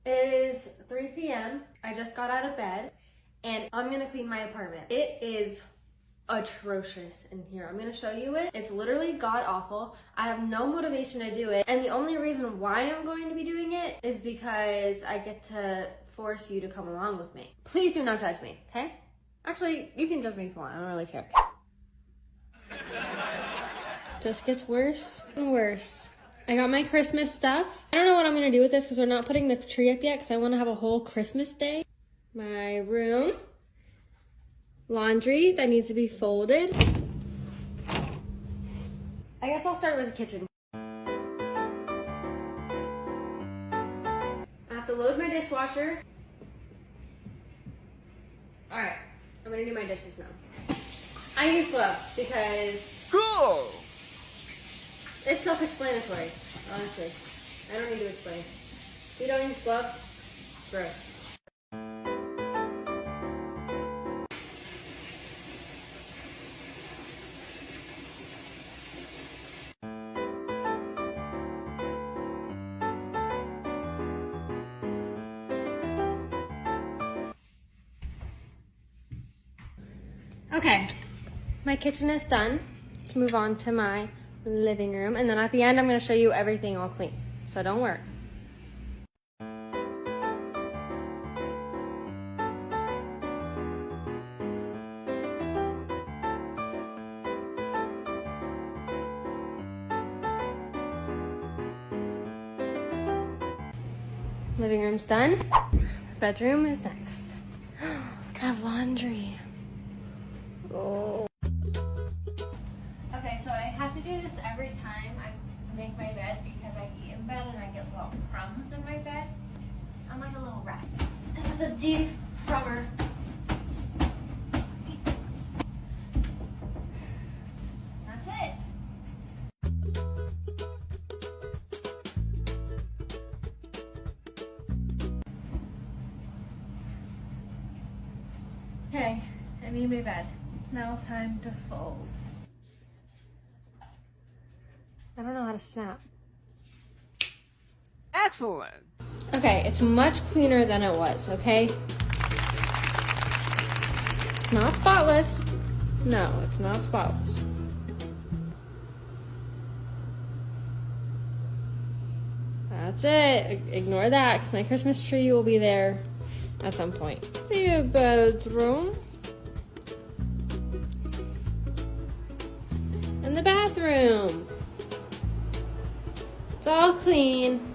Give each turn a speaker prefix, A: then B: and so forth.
A: It is 3 p.m. I just got out of bed and I'm gonna clean my apartment. It is atrocious in here. I'm gonna show you it. It's literally god awful. I have no motivation to do it, and the only reason why I'm going to be doing it is because I get to force you to come along with me. Please do not judge me, okay? Actually, you can judge me if you want. I don't really care. Just gets worse and worse. I got my Christmas stuff. I don't know what I'm gonna do with this because we're not putting the tree up yet because I want to have a whole Christmas day. My room. Laundry that needs to be folded. I guess I'll start with the kitchen. I have to load my dishwasher. All right, I'm gonna do my dishes now. I use gloves because
B: Cool!
A: it's self-explanatory, honestly. I don't need to explain. If you don't use gloves, gross. Okay, my kitchen is done. Let's move on to my living room. And then at the end, I'm gonna show you everything all clean. So don't worry. Living room's done. Bedroom is next. I have laundry. Oh. Okay, so I have to do this every time I make my bed because I eat in bed and I get little crumbs in my bed. I'm like a little rat. This is a de-crumber. That's it. Okay, I made my bed. Now time to fold. I don't know how to snap.
B: Excellent!
A: Okay, it's much cleaner than it was, okay? It's not spotless. No, it's not spotless. That's it. Ignore that, because my Christmas tree will be there at some point. The bedroom. And the bathroom. It's all clean.